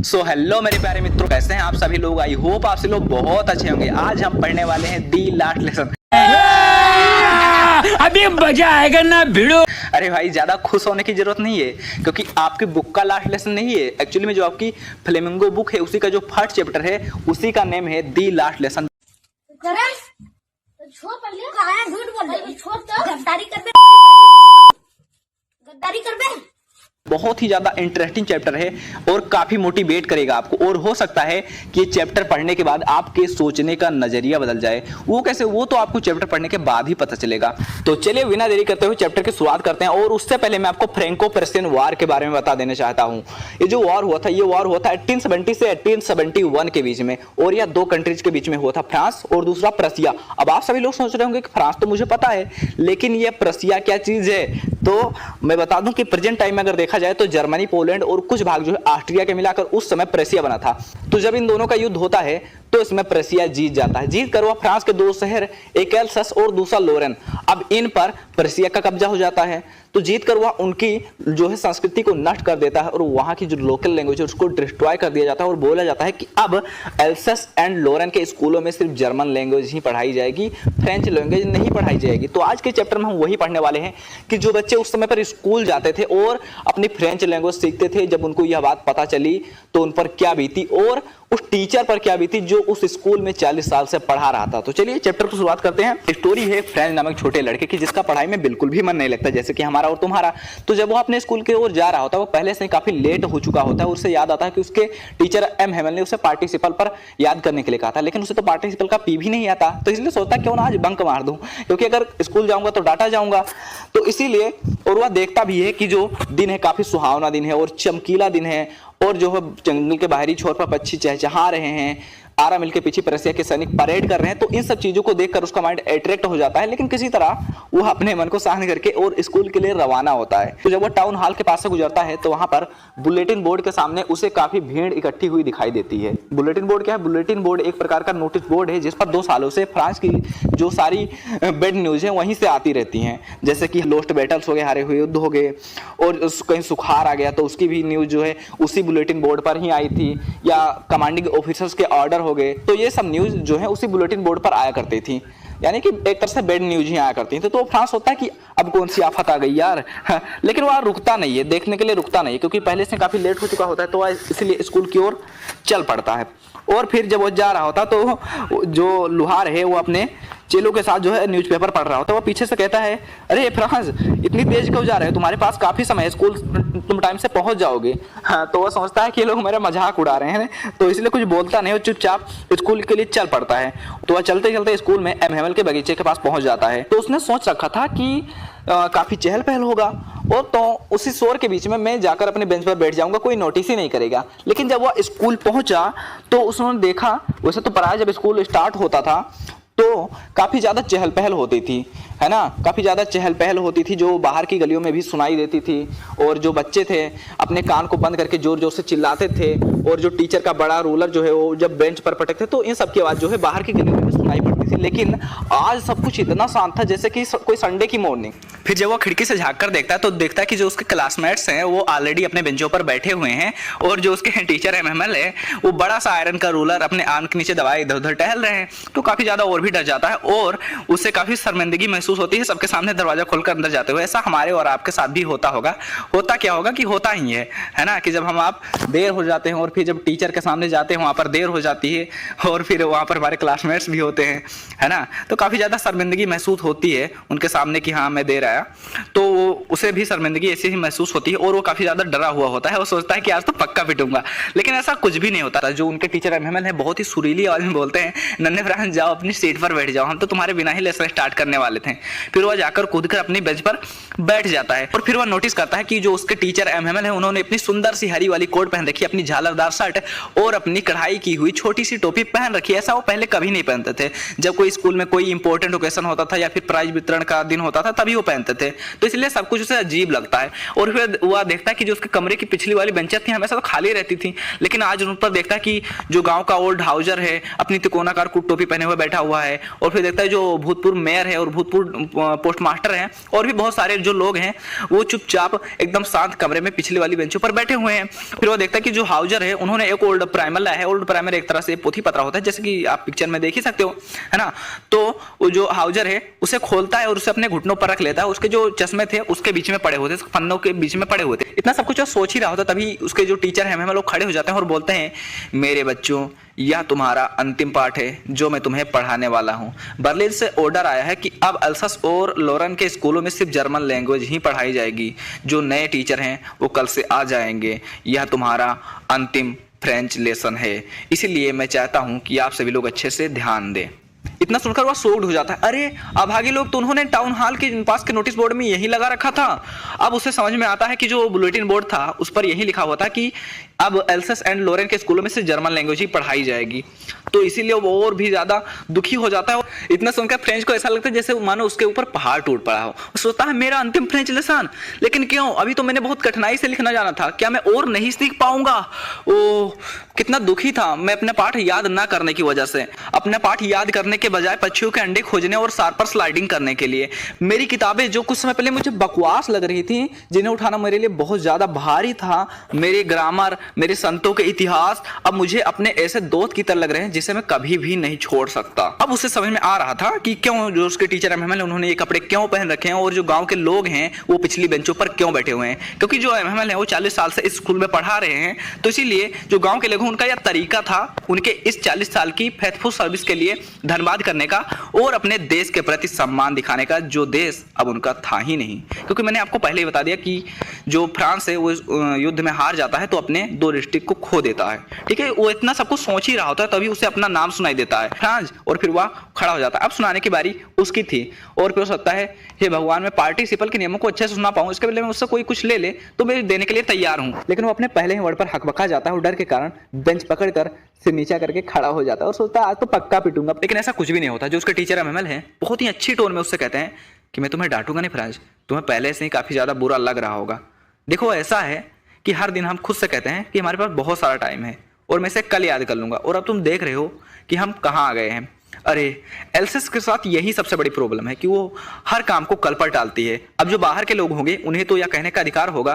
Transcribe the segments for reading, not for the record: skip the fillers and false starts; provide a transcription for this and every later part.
So hello मेरे प्यारे मित्रों, कैसे हैं आप सभी लोग। आई होप आप सभी लोग बहुत अच्छे होंगे। आज हम पढ़ने वाले हैं दी लास्ट लेसन। अभी मजा आएगा ना भिड़ो। अरे भाई, ज्यादा खुश होने की जरूरत नहीं है, क्योंकि आपकी बुक का लास्ट लेसन नहीं है। एक्चुअली में जो आपकी फ्लेमिंगो बुक है उसी का जो फर्स्ट चैप्टर है उसी का नेम है दी लास्ट लेसन। गद्दारी कर बे। बहुत ही ज्यादा इंटरेस्टिंग चैप्टर है और काफी मोटिवेट करेगा आपको। और हो सकता है कि ये चैप्टर पढ़ने के बाद आपके सोचने का नजरिया बदल जाए। वो कैसे, वो तो आपको चैप्टर पढ़ने के बाद ही पता चलेगा। तो चलिए बिना देरी करते हुए चैप्टर की शुरुआत करते हैं। और उससे पहले मैं आपको फ्रैंको पर्शियन वॉर के बारे में बता देना चाहता हूं। ये जो वॉर हुआ था, ये वॉर हुआ था 1870 से 1871 के बीच में। और यह दो कंट्रीज के बीच में हुआ था, फ्रांस और दूसरा प्रसिया। अब आप सभी लोग सोच रहे होंगे कि फ्रांस तो मुझे पता है, लेकिन यह प्रसिया क्या चीज है। तो मैं बता दूं कि प्रेजेंट टाइम में अगर देखा जाए तो जर्मनी, पोलैंड और कुछ भाग जो है ऑस्ट्रिया के मिलाकर उस समय प्रसिया बना था। तो जब इन दोनों का युद्ध होता है तो इसमें प्रसिया जीत जाता है। जीत कर वह फ्रांस के दो शहर, एक एल्सस और दूसरा लोरेन, अब इन पर प्रसिया का कब्जा हो जाता है। तो जीत कर वह उनकी जो है संस्कृति को नष्ट कर देता है और वहां की जो लोकल लैंग्वेज है उसको डिस्ट्रॉय कर दिया जाता है। और बोला जाता है कि अब एल्सस एंड लोरेन के स्कूलों में सिर्फ जर्मन लैंग्वेज ही पढ़ाई जाएगी, फ्रेंच लैंग्वेज नहीं पढ़ाई जाएगी। तो आज के चैप्टर में हम वही पढ़ने वाले हैं कि जो बच्चे उस समय पर स्कूल जाते थे और अपनी फ्रेंच लैंग्वेज सीखते थे, जब उनको यह बात पता चली तो उन पर क्या बीती और उस टीचर पर क्या बीती जो उस स्कूल में 40 साल से पढ़ा रहा था। तो चलिए चैप्टर की शुरुआत करते हैं। स्टोरी है फ्रेंच नामक छोटे लड़के की जिसका पढ़ाई में बिल्कुल भी मन नहीं लगता, जैसे कि हमारा और तुम्हारा। तो जब वो अपने स्कूल की ओर जा रहा होता है, वो पहले से काफी लेट हो चुका होता है। उसे याद आता है कि उसके टीचर एम हेमल ने उसे पार्टिसिपल पर याद करने के लिए कहा था, लेकिन उसे तो पार्टिसिपल का पी भी नहीं आता। तो इसलिए सोचता क्यों ना आज बंक मार दूं, क्योंकि अगर स्कूल जाऊंगा तो डांटा जाऊंगा। तो इसीलिए, और वह देखता भी है कि जो दिन है काफी सुहावना दिन है और चमकीला दिन है, और जो है जंगल के बाहरी छोर पर पक्षी चहचहा रहे हैं, आरा मिल के पीछे प्रसिया के सैनिक परेड कर रहे हैं। तो इन सब चीजों को देखकर उसका माइंड अट्रैक्ट हो जाता है, लेकिन किसी तरह वह अपने मन को शांत करके और स्कूल के लिए रवाना होता है। तो जब वह टाउन हॉल के पास से गुजरता है तो वहां पर बुलेटिन बोर्ड के सामने उसे काफी भीड़ इकट्ठी हुई दिखाई देती है। बुलेटिन बोर्ड क्या है? बुलेटिन बोर्ड एक प्रकार का नोटिस बोर्ड है जिस पर 2 सालों से फ्रांस की जो सारी बेड न्यूज है वहीं से आती रहती हैं, जैसे कि लोस्ट बैटल्स हो गए, हारे हुए युद्ध हो गए, और कहीं सुखाड़ आ गया तो उसकी भी न्यूज जो है उसी बुलेटिन बोर्ड पर ही आई थी, या कमांडिंग ऑफिसर्स के ऑर्डर हो गए। तो ये सब न्यूज जो है उसी बुलेटिन बोर्ड पर आया करती थी, यानी कि एक तरह से बेड न्यूज ही आया करती थी। तो फ्रांस होता है कि अब कौन सी आफत आ गई यार। लेकिन वह रुकता नहीं है, देखने के लिए रुकता नहीं है, क्योंकि पहले से काफी लेट हो चुका होता है। तो वह इसलिए स्कूल की ओर चल पड़ता है। और फिर जब वो जा रहा होता तो जो लुहार है वो अपने चेलों के साथ जो है न्यूज़पेपर पढ़ रहा होता है। वो पीछे से कहता है, अरे फ्रांस इतनी तेज क्यों जा रहे हो, तुम्हारे पास काफी समय है, स्कूल तुम टाइम से पहुंच जाओगे। हाँ, तो वो समझता है कि ये लोग मेरा मजाक उड़ा रहे हैं, तो इसलिए कुछ बोलता नहीं, वो चुपचाप स्कूल के लिए चल पड़ता है। तो वह चलते चलते स्कूल में एम हेमल के बगीचे के पास पहुंच जाता है। तो उसने सोच रखा था कि काफी चहल पहल होगा और तो उसी शोर के बीच में मैं जाकर अपने बेंच पर बैठ जाऊंगा, कोई नोटिस ही नहीं करेगा। लेकिन जब वह स्कूल पहुंचा तो उसने देखा, वैसे तो पढ़ाई जब स्कूल स्टार्ट होता था तो काफी ज्यादा चहल पहल होती थी, है ना, काफी ज्यादा चहल पहल होती थी, जो बाहर की गलियों में भी सुनाई देती थी। और जो बच्चे थे अपने कान को बंद करके जोर जोर से चिल्लाते थे, और जो टीचर का बड़ा रूलर जो है वो जब बेंच पर पटकते तो इन सब की आवाज जो है बाहर की गलियों में भी सुनाई पड़ती थी। लेकिन आज सब कुछ इतना शांत था जैसे कि कोई संडे की मॉर्निंग। फिर जब वो खिड़की से झांक कर देखता है तो देखता है कि जो उसके क्लासमेट्स हैं वो ऑलरेडी अपने बेंचों पर बैठे हुए हैं, और जो उसके टीचर एम हेमल है वो बड़ा सा आयरन का रूलर अपने आंख के नीचे दबाए इधर उधर टहल रहे हैं। तो काफी ज्यादा और भी डर जाता है और उससे काफी शर्मिंदगी महसूस होती है सबके सामने दरवाजा खोलकर अंदर जाते हुए। ऐसा हमारे और आपके साथ भी होता होगा। होता क्या होगा कि होता ही है ना, कि जब हम आप देर हो जाते हैं और फिर जब टीचर के सामने जाते हैं वहां पर देर हो जाती है, और फिर वहां पर हमारे क्लासमेट्स भी होते हैं, है ना, तो काफी ज्यादा शर्मिंदगी महसूस होती है उनके सामने कि हाँ मैं देर आया। तो उसे भी शर्मिंदगी ऐसी ही महसूस होती है और वो काफी ज्यादा डरा हुआ होता है। वो सोचता है कि आज तो पक्का पिटूंगा, लेकिन ऐसा कुछ भी नहीं होता। जो उनके टीचर एम हेमल है बहुत ही सुरीली आवाज में बोलते हैं, नन्हे फ्रांस जाओ अपनी सीट पर बैठ जाओ, हम तो तुम्हारे बिना ही लेसन स्टार्ट करने वाले थे। फिर वह जाकर कूदकर अपनी बेंच पर बैठ जाता है। और फिर वह नोटिस करता है कि जो उसके टीचर एम हेमल है उन्होंने अपनी सुंदर सी हरी वाली कोट पहन रखी है, अपनी झालरदार शर्ट और अपनी कढ़ाई की हुई छोटी सी टोपी पहन रखी है। ऐसा वो पहले कभी नहीं पहनते थे। जब जब कोई स्कूल में कोई इंपॉर्टेंट ओकेशन होता था या फिर प्राइज वितरण का दिन होता था तभी वो पहनते थे। तो इसलिए सब कुछ उसे अजीब लगता है। और फिर वह देखता है कि जो उसके कमरे की पिछली वाली बेंचें थी हमेशा तो खाली रहती थी, लेकिन आज उन पर देखता है कि जो गांव का ओल्ड हाउजर है अपनी तिकोनाकार टोपी पहने हुए बैठा हुआ है। और फिर देखता है जो भूतपूर्व मेयर है और भूतपूर्व पोस्टमास्टर है और भी बहुत सारे जो लोग हैं वो चुपचाप एकदम शांत कमरे में पिछली वाली बेंचों पर बैठे हुए हैं। फिर वो देखता है कि जो हाउजर है उन्होंने एक ओल्ड प्राइमर लाया है। ओल्ड प्राइमर एक तरह से पोथी पत्रा होता है, जैसे कि आप पिक्चर में देख ही सकते हो, है ना। तो वो जो हाउजर है उसे खोलता है और उसे अपने घुटनों पर रख लेता है। उसके जो चश्मे थे उसके बीच में पड़े होते, पन्नों के बीच में पड़े होते। इतना सब कुछ वो सोच ही रहा होता तभी उसके जो टीचर हैं हम लोग खड़े हो जाते हैं और बोलते हैं, मेरे बच्चों यह तुम्हारा अंतिम पाठ है जो मैं तुम्हें पढ़ाने वाला हूँ। बर्लिन से ऑर्डर आया है कि अब अल्सस और लोरेन के स्कूलों में सिर्फ जर्मन लैंग्वेज ही पढ़ाई जाएगी। जो नए टीचर हैं वो कल से आ जाएंगे। यह तुम्हारा अंतिम फ्रेंच लेसन है, इसीलिए मैं चाहता हूँ कि आप सभी लोग अच्छे से ध्यान दें। इतना सुनकर वह शॉक्ड हो जाता है। अरे अभागे लोग, तो उन्होंने टाउन हॉल के पास के नोटिस बोर्ड में यही लगा रखा था। अब उसे समझ में आता है कि जो बुलेटिन बोर्ड था उस पर यही लिखा हुआ था कि अब एल्सस एंड लोरेन के स्कूलों में से जर्मन लैंग्वेज ही पढ़ाई जाएगी। तो इसीलिए वो और भी ज्यादा दुखी हो जाता है। इतना सुनकर फ्रेंच को ऐसा लगता है जैसे मानो उसके ऊपर पहाड़ टूट पड़ा हो। वो सोचता है मेरा अंतिम फ्रेंच लेसन, लेकिन क्यों? अभी तो मैंने बहुत कठिनाई से लिखना जाना था, क्या मैं और नहीं सीख पाऊंगा? ओह कितना दुखी था मैं अपने पाठ याद ना करने की वजह से। अपने पाठ याद करने के बजाय पक्षियों के अंडे खोजने और सार पर स्लाइडिंग करने के लिए। मेरी किताबें जो कुछ समय पहले मुझे बकवास लग रही थी, जिन्हें उठाना मेरे लिए बहुत ज्यादा भारी था, मेरे ग्रामर, मेरे संतों के इतिहास, अब मुझे अपने ऐसे दोस्त की तरह लग रहे हैं जिसे मैं कभी भी नहीं छोड़ सकता। अब उसे समझ में आ रहा था कि क्यों जो उसके टीचर एमएमएल उन्होंने ये कपड़े क्यों पहन रखे हैं और जो गांव के लोग हैं वो पिछली बेंचों पर क्यों बैठे हुए हैं। क्योंकि जो एमएमएल है वो 40 साल से इस स्कूल में पढ़ा रहे हैं, तो इसीलिए जो गांव के लोग हैं उनका यह तरीका था उनके इस 40 साल की फेथफुल सर्विस के लिए धन्यवाद करने का और अपने देश के प्रति सम्मान दिखाने का, जो देश अब उनका था ही नहीं। क्योंकि मैंने आपको पहले ही बता दिया कि जो फ्रांस है वो युद्ध में हार जाता है तो अपने 2 डिस्ट्रिक्ट को खो देता है। ठीक है, वो इतना सब कुछ सोच ही रहा होता है तभी उसे अपना नाम सुनाई देता है फ्रांस, और फिर वह खड़ा हो जाता है। अब सुनाने की बारी उसकी थी और फिर हो सकता है हे भगवान मैं पार्टिसिपल के नियमों को अच्छे से सुना पाऊं, इसके बदले में उससे कोई कुछ ले ले तो मैं देने के लिए तैयार हूं। लेकिन वो अपने पहले ही वर्ड पर हकबका जाता है और डर के कारण बेंच पकड़कर सिर नीचा करके खड़ा हो जाता है और सोचता है आज तो पक्का पिटूंगा। लेकिन ऐसा कुछ भी नहीं होता। जो उसके टीचर एमएमएल हैं बहुत ही अच्छी टोन में उससे कहते हैं कि मैं तुम्हें डांटूंगा नहीं फ्रांस, तुम्हें पहले से ही काफी ज्यादा बुरा लग रहा होगा। देखो ऐसा है कि हर दिन हम खुद से कहते हैं कि हमारे पास बहुत सारा टाइम है और मैं इसे कल याद कर लूंगा, और अब तुम देख रहे हो कि हम कहाँ आ गए हैं। अरे एल्सस के साथ यही सबसे बड़ी प्रॉब्लम है कि वो हर काम को कल पर टालती है। अब जो बाहर के लोग होंगे उन्हें तो यह कहने का अधिकार होगा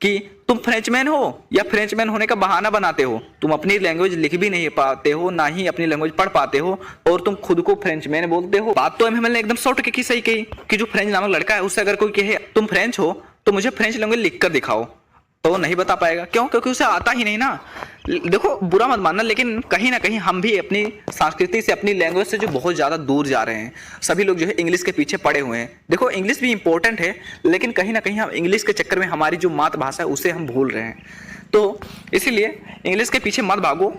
कि तुम फ्रेंचमैन हो या फ्रेंचमैन होने का बहाना बनाते हो, तुम अपनी लैंग्वेज लिख भी नहीं पाते हो, ना ही अपनी लैंग्वेज पढ़ पाते हो और तुम खुद को फ्रेंचमैन बोलते हो। बात तो एमएमएल ने एकदम 100% की सही कही कि जो फ्रेंच नामक लड़का है उससे अगर कोई कहे तुम फ्रेंच हो तो मुझे फ्रेंच लैंग्वेज लिख कर दिखाओ, तो नहीं बता पाएगा। क्यों? क्योंकि उसे आता ही नहीं ना। देखो बुरा मत मानना, लेकिन कहीं ना कहीं हम भी अपनी संस्कृति से, अपनी लैंग्वेज से जो बहुत ज़्यादा दूर जा रहे हैं। सभी लोग जो है इंग्लिश के पीछे पड़े हुए हैं। देखो इंग्लिश भी इंपॉर्टेंट है, लेकिन कहीं ना कहीं हम इंग्लिश के चक्कर में हमारी जो मातृभाषा है उसे हम भूल रहे हैं। तो इसीलिए इंग्लिश के पीछे मत भागो,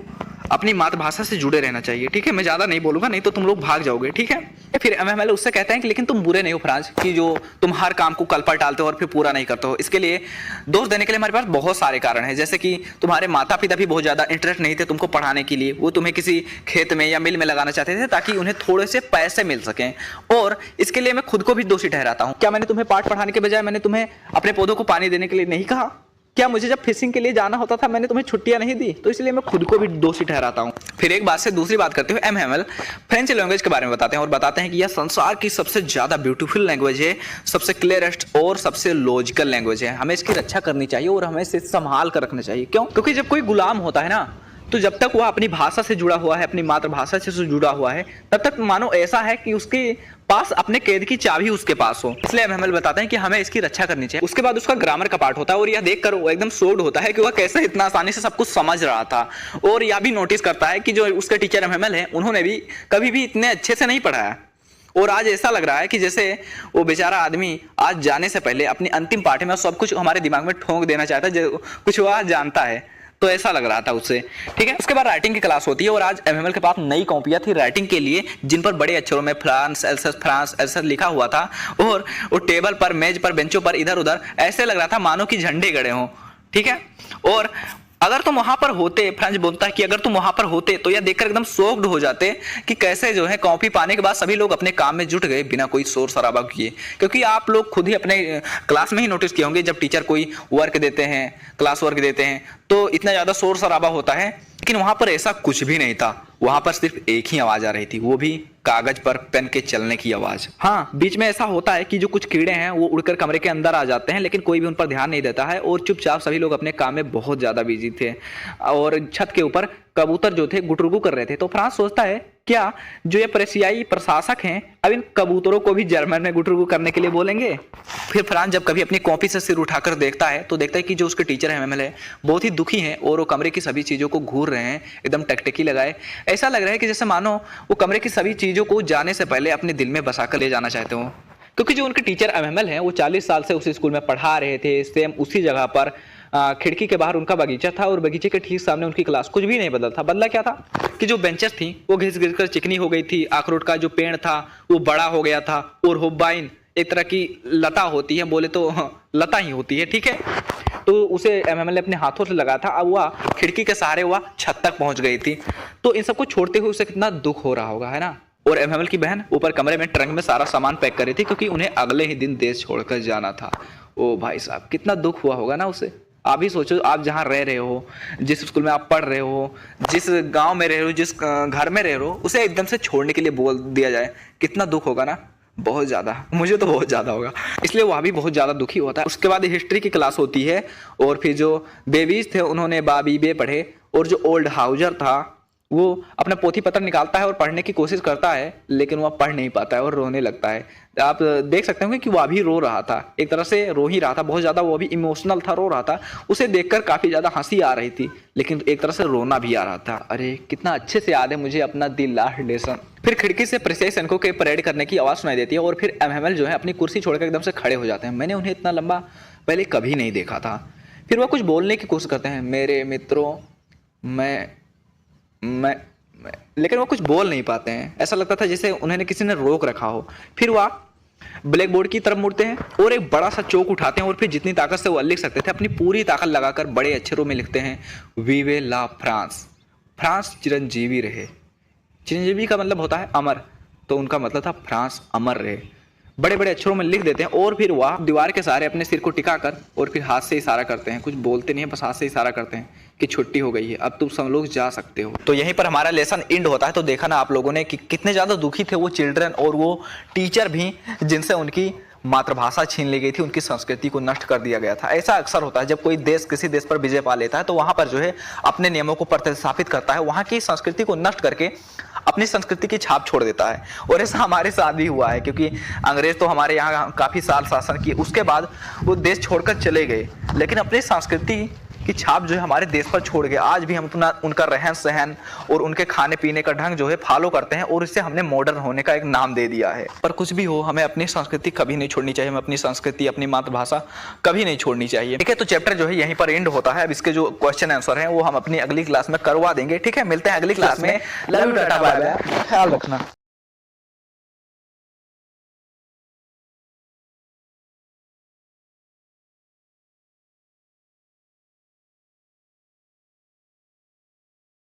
अपनी मातृभाषा से जुड़े रहना चाहिए। ठीक है, मैं ज़्यादा नहीं बोलूँगा नहीं तो तुम लोग भाग जाओगे। ठीक है, फिर एमएमएल उससे कहते हैं कि लेकिन तुम बुरे नहीं हो फ्रांस कि जो तुम हर काम को कल पर टालते हो और फिर पूरा नहीं करते हो। इसके लिए दोष देने के लिए हमारे पास बहुत सारे कारण हैं, जैसे कि तुम्हारे माता पिता भी बहुत ज़्यादा इंटरेस्ट नहीं थे तुमको पढ़ाने के लिए। वो तुम्हें किसी खेत में या मिल में लगाना चाहते थे ताकि उन्हें थोड़े से पैसे मिल सकें, और इसके लिए मैं खुद को भी दोषी ठहराता हूँ। क्या मैंने तुम्हें पाठ पढ़ाने के बजाय मैंने तुम्हें अपने पौधों को पानी देने के लिए नहीं कहा? क्या मुझे जब फिशिंग के लिए जाना होता था मैंने तुम्हें छुट्टियां नहीं दी? तो इसलिए मैं खुद को भी दोषी ठहराता हूं। फिर एक बात से दूसरी बात करते हुए एमएमएल फ्रेंच लैंग्वेज के बारे में बताते हैं और बताते हैं कि यह संसार की सबसे ज्यादा ब्यूटीफुल लैंग्वेज है, सबसे क्लियरेस्ट और सबसे लॉजिकल लैंग्वेज है। हमें इसकी रक्षा करनी चाहिए और हमें इसे संभाल कर रखना चाहिए। क्यों? क्योंकि जब कोई गुलाम होता है ना, तो जब तक वह अपनी भाषा से जुड़ा हुआ है, अपनी मातृभाषा से जुड़ा हुआ है, तब तक मानो ऐसा है कि उसके पास अपने कैद की चाबी उसके पास हो। इसलिए एमएमएल बताते हैं कि हमें इसकी रक्षा करनी चाहिए। उसके बाद उसका ग्रामर का पार्ट होता है और यह देखकर वो एकदम शॉक्ड होता है कि वह कैसे इतना आसानी से सब कुछ समझ रहा था, और यह भी नोटिस करता है कि जो उसके टीचर एमएमएल है उन्होंने भी कभी भी इतने अच्छे से नहीं पढ़ाया। और आज ऐसा लग रहा है कि जैसे वो बेचारा आदमी आज जाने से पहले अपनी अंतिम पार्टी में सब कुछ हमारे दिमाग में ठोंक देना चाहता है, जो कुछ वह जानता है। तो ऐसा लग रहा था उससे। ठीक है, उसके बाद राइटिंग की क्लास होती है और आज एमएमएल के पास नई कॉपियां थी राइटिंग के लिए, जिन पर बड़े अक्षरों में फ्रांस एल्सस लिखा हुआ था, और वो टेबल पर, मेज पर, बेंचों पर इधर उधर ऐसे लग रहा था मानो कि झंडे गड़े हों। ठीक है, और अगर तुम वहां पर होते, फ्रांज बोलता है कि अगर तुम वहां पर होते तो यह देखकर एकदम शॉक्ड हो जाते कि कैसे जो है कॉपी पाने के बाद सभी लोग अपने काम में जुट गए बिना कोई शोर शराबा किए। क्योंकि आप लोग खुद ही अपने क्लास में ही नोटिस किए होंगे, जब टीचर कोई वर्क देते हैं, क्लास वर्क देते हैं, तो इतना ज्यादा शोर शराबा होता है, लेकिन वहां पर ऐसा कुछ भी नहीं था। वहां पर सिर्फ एक ही आवाज आ रही थी, वो भी कागज पर पेन के चलने की आवाज। हाँ, बीच में ऐसा होता है कि जो कुछ कीड़े हैं वो उड़कर कमरे के अंदर आ जाते हैं, लेकिन कोई भी उन पर ध्यान नहीं देता है और चुपचाप सभी लोग अपने काम में बहुत ज्यादा बिजी थे। और छत के ऊपर कबूतर जो थे गुटरुगु कर रहे थे। तो फ्रांस सोचता है क्या जो ये प्रशियाई प्रशासक हैं अब इन कबूतरों को भी जर्मन में गुटरुगु करने के लिए बोलेंगे। फिर फ्रांस जब कभी अपनी कॉपी से सिर उठाकर देखता है तो देखता है कि जो उसके टीचर है एमएमएल है बहुत ही दुखी हैं और वो कमरे की सभी चीजों को घूर रहे हैं, एकदम टकटकी लगाए। ऐसा लग रहा है कि जैसे मानो वो कमरे की सभी चीजों को जाने से पहले अपने दिल में बसाकर ले जाना चाहते हो। क्योंकि जो उनके टीचर एमएमएल हैं वो 40 साल से उसी स्कूल में पढ़ा रहे थे, सेम उसी जगह पर खिड़की के बाहर उनका बगीचा था और बगीचे के ठीक सामने उनकी क्लास। कुछ भी नहीं बदला था। बदला क्या था कि जो बेंचेस थी वो घिस घिस कर चिकनी हो गई थी, अखरोट का जो पेड़ था वो बड़ा हो गया था और होबाइन एक तरह की लता होती है, बोले तो लता ही होती है, ठीक है, तो उसे एमएमएल ने अपने हाथों से लगा था। अब वह खिड़की के सहारे वह छत तक पहुंच गई थी। तो इन सबको छोड़ते हुए उसे कितना दुख हो रहा होगा, है ना। और एमएमएल की बहन ऊपर कमरे में ट्रंक में सारा सामान पैक कर रही थी क्योंकि उन्हें अगले ही दिन देश छोड़कर जाना था। ओ भाई साहब, कितना दुख हुआ होगा ना उसे। आप ही सोचो, आप जहाँ रह रहे हो, जिस स्कूल में आप पढ़ रहे हो, जिस गांव में रह रहे हो, जिस घर में रह रहे हो, उसे एकदम से छोड़ने के लिए बोल दिया जाए, कितना दुख होगा ना। बहुत ज़्यादा, मुझे तो बहुत ज़्यादा होगा, इसलिए वह भी बहुत ज़्यादा दुखी होता है। उसके बाद हिस्ट्री की क्लास होती है और फिर जो बेबीज थे उन्होंने बाबीबे पढ़े और जो ओल्ड हाउजर था वो अपना पोथी पत्र निकालता है और पढ़ने की कोशिश करता है, लेकिन वह पढ़ नहीं पाता है और रोने लगता है। आप देख सकते होंगे कि वह भी रो रहा था, एक तरह से रो ही रहा था, बहुत ज़्यादा वो भी इमोशनल था, रो रहा था। उसे देखकर काफ़ी ज़्यादा हंसी आ रही थी, लेकिन एक तरह से रोना भी आ रहा था। अरे कितना अच्छे से याद है मुझे अपना द लास्ट लेसन। फिर खिड़की से प्रशियाई सैनिकों के परेड करने की आवाज़ सुनाई देती है और फिर एमएमएल जो है अपनी कुर्सी छोड़कर एकदम से खड़े हो जाते हैं। मैंने उन्हें इतना लंबा पहले कभी नहीं देखा था। फिर वह कुछ बोलने की कोशिश करते हैं, मेरे मित्रों, मैं लेकिन वो कुछ बोल नहीं पाते हैं। ऐसा लगता था जैसे उन्हें किसी ने रोक रखा हो। फिर वह ब्लैक बोर्ड की तरफ मुड़ते हैं और एक बड़ा सा चौक उठाते हैं और फिर जितनी ताकत से वो लिख सकते थे अपनी पूरी ताकत लगाकर बड़े अक्षरों में लिखते हैं, वीवे ला फ्रांस, फ्रांस चिरंजीवी रहे। चिरंजीवी का मतलब होता है अमर, तो उनका मतलब था फ्रांस अमर रहे। बड़े बड़े अक्षरों में लिख देते हैं और फिर वह दीवार के सहारे अपने सिर को टिकाकर और फिर हाथ से इशारा करते हैं। कुछ बोलते नहीं है, बस हाथ से इशारा करते हैं कि छुट्टी हो गई है, अब तुम सब लोग जा सकते हो। तो यहीं पर हमारा लेसन एंड होता है। तो देखा ना आप लोगों ने कि कितने ज़्यादा दुखी थे वो चिल्ड्रन और वो टीचर भी, जिनसे उनकी मातृभाषा छीन ली गई थी, उनकी संस्कृति को नष्ट कर दिया गया था। ऐसा अक्सर होता है जब कोई देश किसी देश पर विजय पा लेता है तो वहाँ पर जो है अपने नियमों को प्रतिस्थापित करता है, वहाँ की संस्कृति को नष्ट करके अपनी संस्कृति की छाप छोड़ देता है। और ऐसा हमारे साथ भी हुआ है क्योंकि अंग्रेज तो हमारे यहाँ काफ़ी साल शासन किए, उसके बाद वो देश छोड़कर चले गए, लेकिन अपनी संस्कृति की छाप जो है हमारे देश पर छोड़ गए। आज भी हम अपना उनका रहन सहन और उनके खाने पीने का ढंग जो है फॉलो करते हैं और इससे हमने मॉडर्न होने का एक नाम दे दिया है। पर कुछ भी हो, हमें अपनी संस्कृति कभी नहीं छोड़नी चाहिए, हमें अपनी संस्कृति, अपनी मातृभाषा कभी नहीं छोड़नी चाहिए, ठीक है। तो चैप्टर जो है यहीं पर एंड होता है। अब इसके जो क्वेश्चन आंसर हैं वो हम अपनी अगली क्लास में करवा देंगे, ठीक है। मिलते हैं अगली क्लास में। Love you, tata, bye bye, ख्याल रखना।